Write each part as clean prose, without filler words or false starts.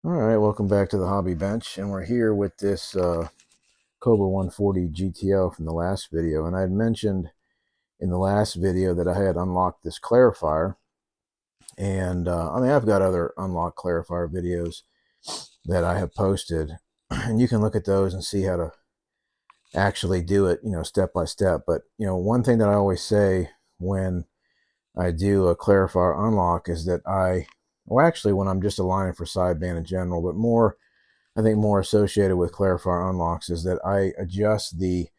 All right, welcome back to the Hobby Bench, and we're here with this Cobra 140 GTO from the last video. And I had mentioned in the last video that I had unlocked this clarifier, and I mean I've got other unlocked clarifier videos that I have posted, and you can look at those and see how to actually do it, step by step. But one thing that I always say when I do a clarifier unlock is that well, actually, when I'm just aligning for sideband in general, but I think more associated with clarifier unlocks is that I adjust the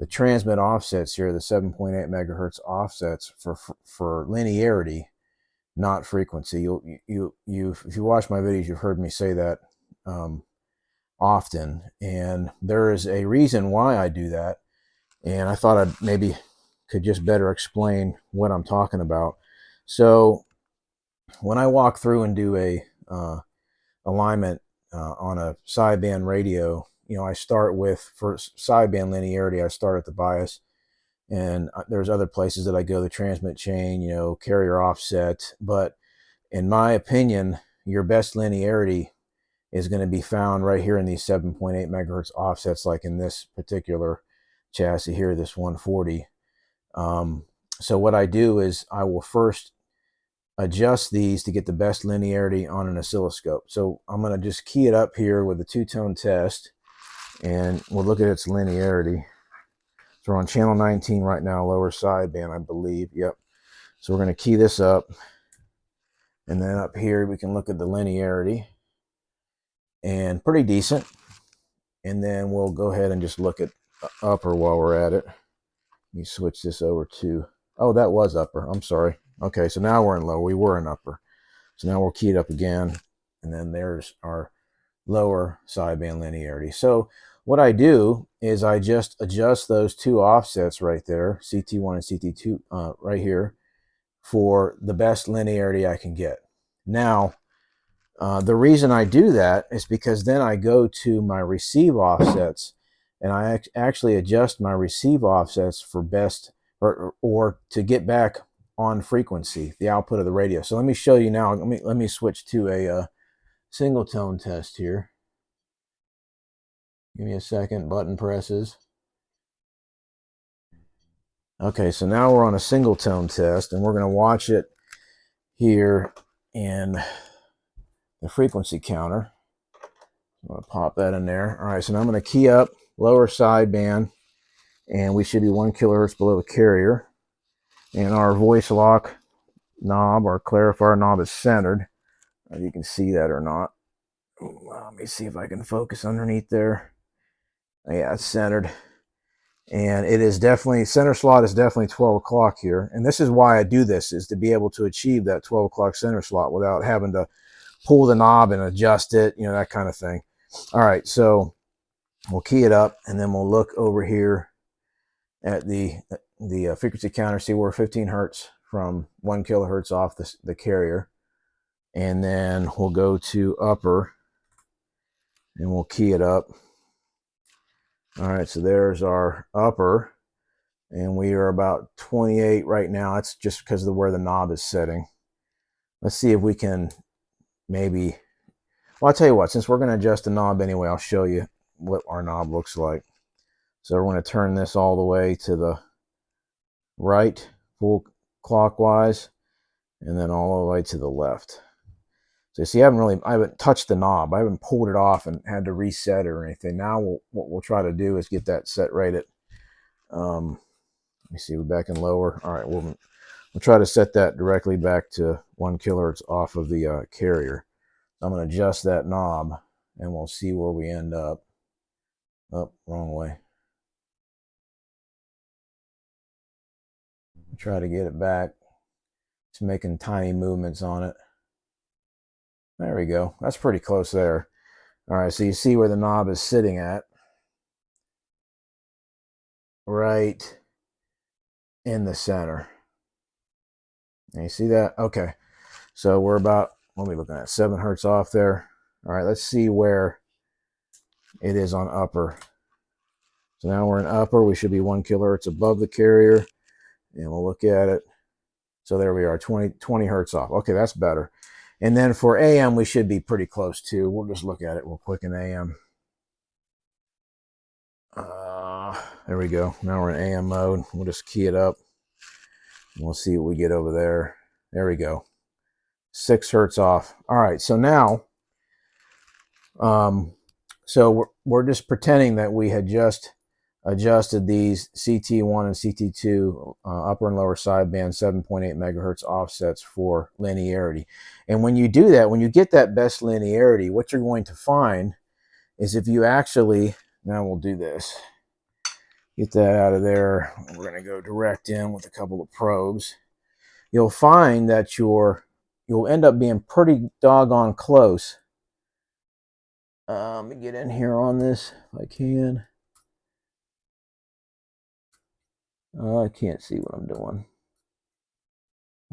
transmit offsets here, the 7.8 megahertz offsets for linearity, not frequency. If you watch my videos, you've heard me say that often, and there is a reason why I do that. And I thought I maybe could just better explain what I'm talking about. So when I walk through and do a alignment on a sideband radio, I start with, for sideband linearity, I start at the bias, and there's other places that I go, the transmit chain, carrier offset. But in my opinion, your best linearity is going to be found right here in these 7.8 megahertz offsets, like in this particular chassis here, this 140. So what I do is I will first adjust these to get the best linearity on an oscilloscope. So I'm going to just key it up here with a two-tone test, and we'll look at its linearity. So we're on channel 19 right now, lower sideband, I believe. Yep. So we're going to key this up, and then up here we can look at the linearity, and pretty decent. And then we'll go ahead and just look at upper while we're at it. Let me switch this over to, oh, that was upper. I'm sorry. Okay, so now we're in lower. We were in upper. So now we'll key it up again, and then there's our lower sideband linearity. So what I do is I just adjust those two offsets right there, CT1 and CT2, right here, for the best linearity I can get. Now, the reason I do that is because then I go to my receive offsets, and I actually adjust my receive offsets for best, or to get back on frequency, the output of the radio. So let me show you now. Let me switch to a single tone test here. Give me a second. Button presses. Okay, so now we're on a single tone test, and we're going to watch it here in the frequency counter. I'm going to pop that in there. All right, so now I'm going to key up lower sideband, and we should be 1 kilohertz below the carrier. And our voice lock knob, our clarifier knob, is centered. If you can see that or not. Let me see if I can focus underneath there. Yeah, it's centered. And it is definitely, center slot is definitely 12 o'clock here. And this is why I do this, is to be able to achieve that 12 o'clock center slot without having to pull the knob and adjust it, that kind of thing. All right, so we'll key it up, and then we'll look over here at the frequency counter, see we're 15 hertz from 1 kilohertz off the carrier. And then we'll go to upper, and we'll key it up. All right, so there's our upper, and we are about 28 right now. That's just because of where the knob is setting. Let's see if we can maybe, well, I'll tell you what, since we're going to adjust the knob anyway, I'll show you what our knob looks like. So we're going to turn this all the way to the right, full clockwise, and then all the way to the left. So you see, I haven't touched the knob. I haven't pulled it off and had to reset it or anything. Now what we'll try to do is get that set right at, let me see, we're back in lower. All right, we'll try to set that directly back to 1 kilohertz off of the carrier. I'm going to adjust that knob, and we'll see where we end up. Oh, wrong way. Try to get it back. Just making tiny movements on it. There we go. That's pretty close there. All right, so you see where the knob is sitting at. Right in the center. And you see that? Okay. So we're about, what are we looking at? 7 hertz off there. All right, let's see where it is on upper. So now we're in upper. We should be 1 kilohertz above the carrier. And we'll look at it. So there we are, 20 hertz off. Okay, that's better. And then for AM, we should be pretty close too. We'll just look at it real quick in AM. There we go. Now we're in AM mode. We'll just key it up. We'll see what we get over there. There we go. 6 hertz off. All right, so now, we're just pretending that we had just adjusted these CT1 and CT2 upper and lower sideband 7.8 megahertz offsets for linearity. And when you do that, when you get that best linearity, what you're going to find is if you actually, now we'll do this, get that out of there. We're going to go direct in with a couple of probes. You'll find that you'll end up being pretty doggone close. Let me get in here on this if I can. I can't see what I'm doing.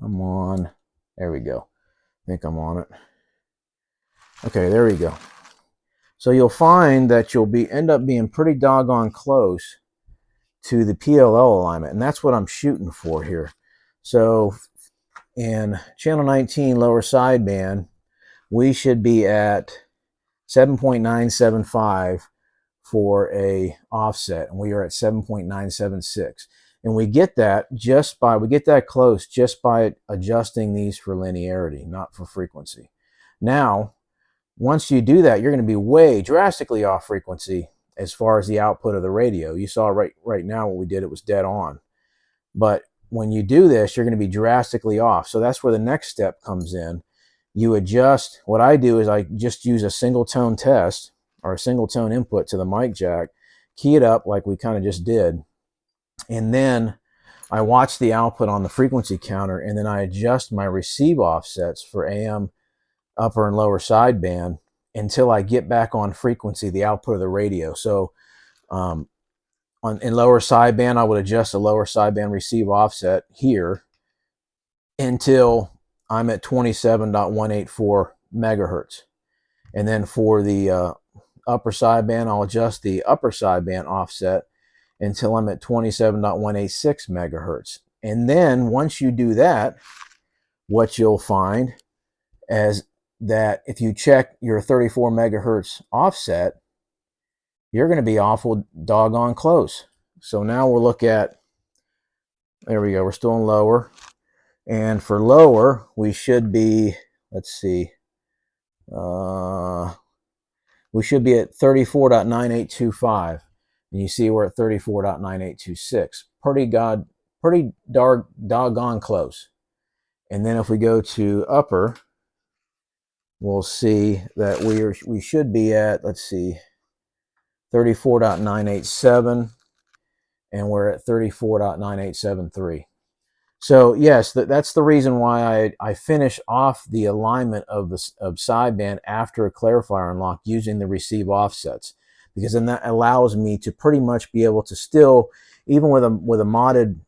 I'm on. There we go. I think I'm on it. Okay, there we go. So you'll find that you'll end up being pretty doggone close to the PLL alignment, and that's what I'm shooting for here. So in channel 19 lower sideband, we should be at 7.975 for a offset, and we are at 7.976. And we get that close just by adjusting these for linearity, not for frequency. Now, once you do that, you're going to be way drastically off frequency as far as the output of the radio. You saw right now what we did, it was dead on. But when you do this, you're going to be drastically off. So that's where the next step comes in. You adjust. What I do is I just use a single tone test or a single tone input to the mic jack, key it up like we kind of just did, and then I watch the output on the frequency counter, and then I adjust my receive offsets for AM upper and lower sideband until I get back on frequency, the output of the radio. So in lower sideband, I would adjust the lower sideband receive offset here until I'm at 27.184 megahertz. And then for the upper sideband, I'll adjust the upper sideband offset until I'm at 27.186 megahertz. And then once you do that, what you'll find is that if you check your 34 megahertz offset, you're going to be awful doggone close. So now we'll look at, there we go, we're still in lower. And for lower, we should be, let's see, we should be at 34.9825. And you see we're at 34.9826. Pretty doggone close. And then if we go to upper, we'll see that we should be at, let's see, 34.987, and we're at 34.9873. So yes, that's the reason why I finish off the alignment of sideband after a clarifier unlock using the receive offsets, because then that allows me to pretty much be able to still, even with a modded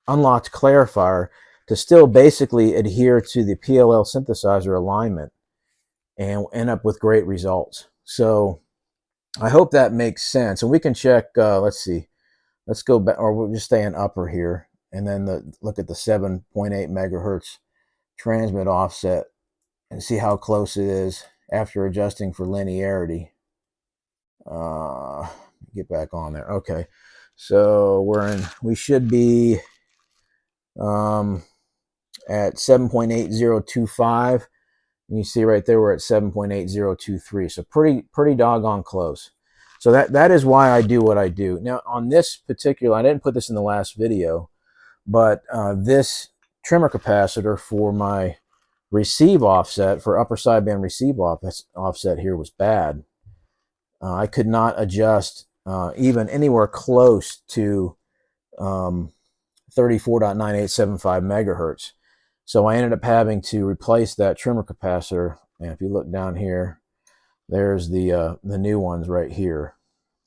unlocked clarifier, to still basically adhere to the PLL synthesizer alignment and end up with great results. So I hope that makes sense. And we can check, let's see, let's go back, or we'll just stay in upper here, and then look at the 7.8 megahertz transmit offset and see how close it is after adjusting for linearity. Get back on there. Okay, so we should be at 7.8025. And you see right there we're at 7.8023. So pretty doggone close. So that is why I do what I do. Now on this particular, I didn't put this in the last video, but this trimmer capacitor for my receive offset, for upper sideband receive offset here, was bad. I could not adjust even anywhere close to 34.9875 megahertz. So I ended up having to replace that trimmer capacitor. And if you look down here, there's the new ones right here,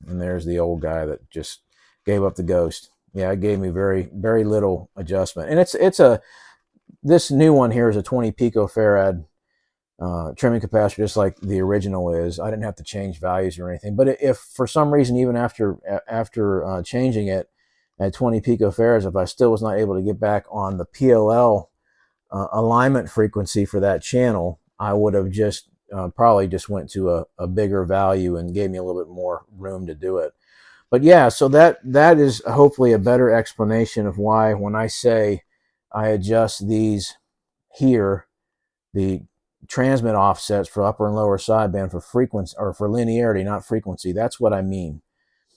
and there's the old guy that just gave up the ghost. Yeah, it gave me very, very little adjustment. And this new one here is a 20 picofarad trimming capacitor, just like the original is. I didn't have to change values or anything. But if for some reason, even after changing it at 20 picofarads, if I still was not able to get back on the PLL alignment frequency for that channel, I would have just probably just went to a bigger value and gave me a little bit more room to do it. But yeah, so that is hopefully a better explanation of why when I say I adjust these here, the transmit offsets for upper and lower sideband for frequency or for linearity, not frequency. That's what I mean,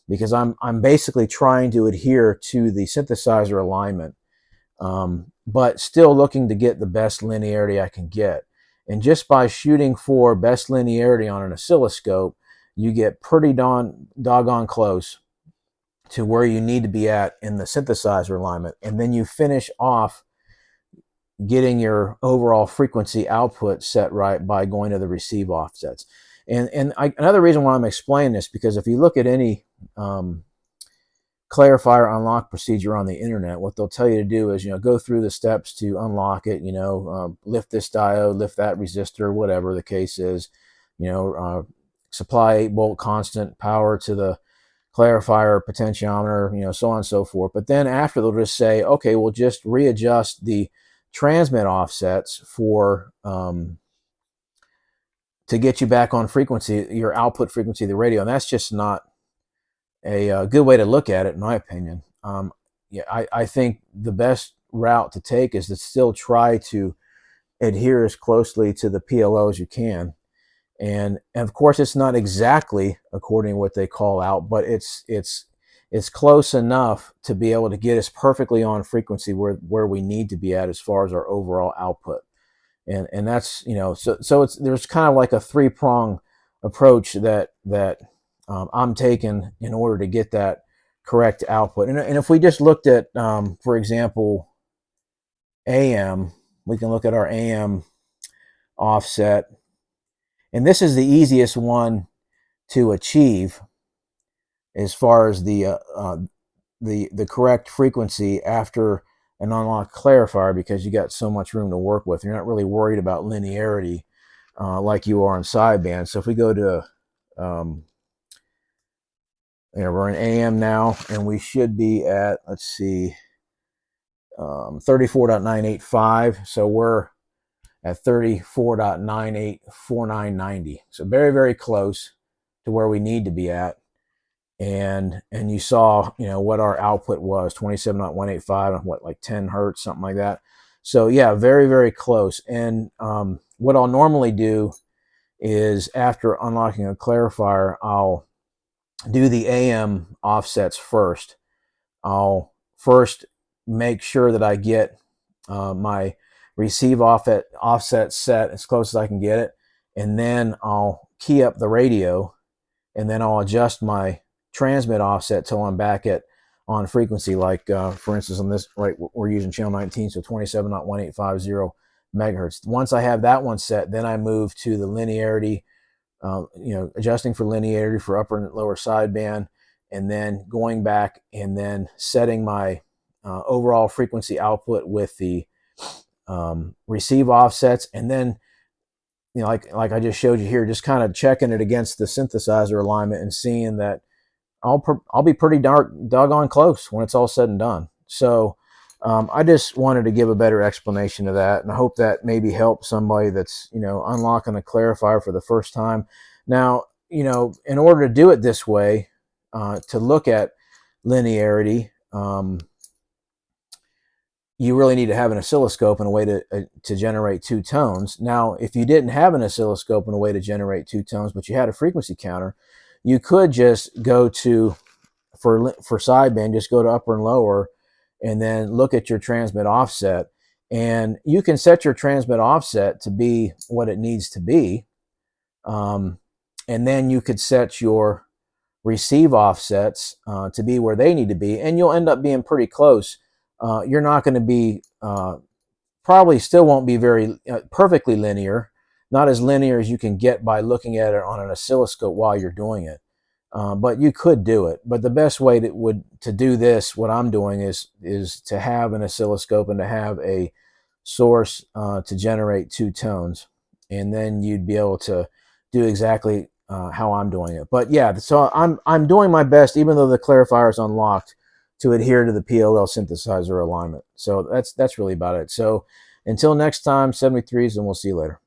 because I'm basically trying to adhere to the synthesizer alignment, but still looking to get the best linearity I can get. And just by shooting for best linearity on an oscilloscope, you get pretty doggone close to where you need to be at in the synthesizer alignment. And then you finish off getting your overall frequency output set right by going to the receive offsets. Another reason why I'm explaining this, because if you look at any Clarifier unlock procedure on the internet, what they'll tell you to do is, go through the steps to unlock it, lift this diode, lift that resistor, whatever the case is, supply 8-volt constant power to the clarifier, potentiometer, so on and so forth. But then after, they'll just say, okay, we'll just readjust the transmit offsets for to get you back on frequency, your output frequency of the radio. And that's just not a good way to look at it, in my opinion. I think the best route to take is to still try to adhere as closely to the PLO as you can. And of course, it's not exactly according to what they call out, but it's close enough to be able to get us perfectly on frequency where we need to be at as far as our overall output. And that's, so there's kind of like a three-prong approach that I'm taking in order to get that correct output. And if we just looked at, for example, AM, we can look at our AM offset. And this is the easiest one to achieve as far as the correct frequency after an unlocked clarifier, because you got so much room to work with. You're not really worried about linearity like you are in sideband. So if we go to, we're in AM now, and we should be at, let's see, 34.985. So we're at 34.984990. So very, very close to where we need to be at. And you saw, what our output was, 27.185, what, like 10 hertz, something like that. So yeah, very, very close. And what I'll normally do is, after unlocking a clarifier, I'll do the AM offsets first. I'll first make sure that I get my receive offset set as close as I can get it, and then I'll key up the radio, and then I'll adjust my transmit offset till I'm back at on frequency. Like for instance, on this, right, we're using channel 19, so 27.1850 megahertz. Once I have that one set, then I move to the linearity, adjusting for linearity for upper and lower sideband, and then going back and then setting my overall frequency output with the receive offsets. And then, like I just showed you here, just kind of checking it against the synthesizer alignment and seeing that I'll be pretty doggone close when it's all said and done. So I just wanted to give a better explanation of that, and I hope that maybe helps somebody that's unlocking a clarifier for the first time. Now, in order to do it this way, to look at linearity, you really need to have an oscilloscope and a way to generate two tones. Now, if you didn't have an oscilloscope and a way to generate two tones, but you had a frequency counter, you could just go to, for sideband, just go to upper and lower, and then look at your transmit offset. And you can set your transmit offset to be what it needs to be. And then you could set your receive offsets to be where they need to be, and you'll end up being pretty close. You're not going to be, probably still won't be very perfectly linear, not as linear as you can get by looking at it on an oscilloscope while you're doing it. But you could do it. But the best way to do this, what I'm doing, is to have an oscilloscope and to have a source to generate two tones, and then you'd be able to do exactly how I'm doing it. But yeah, so I'm doing my best, even though the clarifier is unlocked, to adhere to the PLL synthesizer alignment. So that's really about it. So Until next time, 73s, and we'll see you later.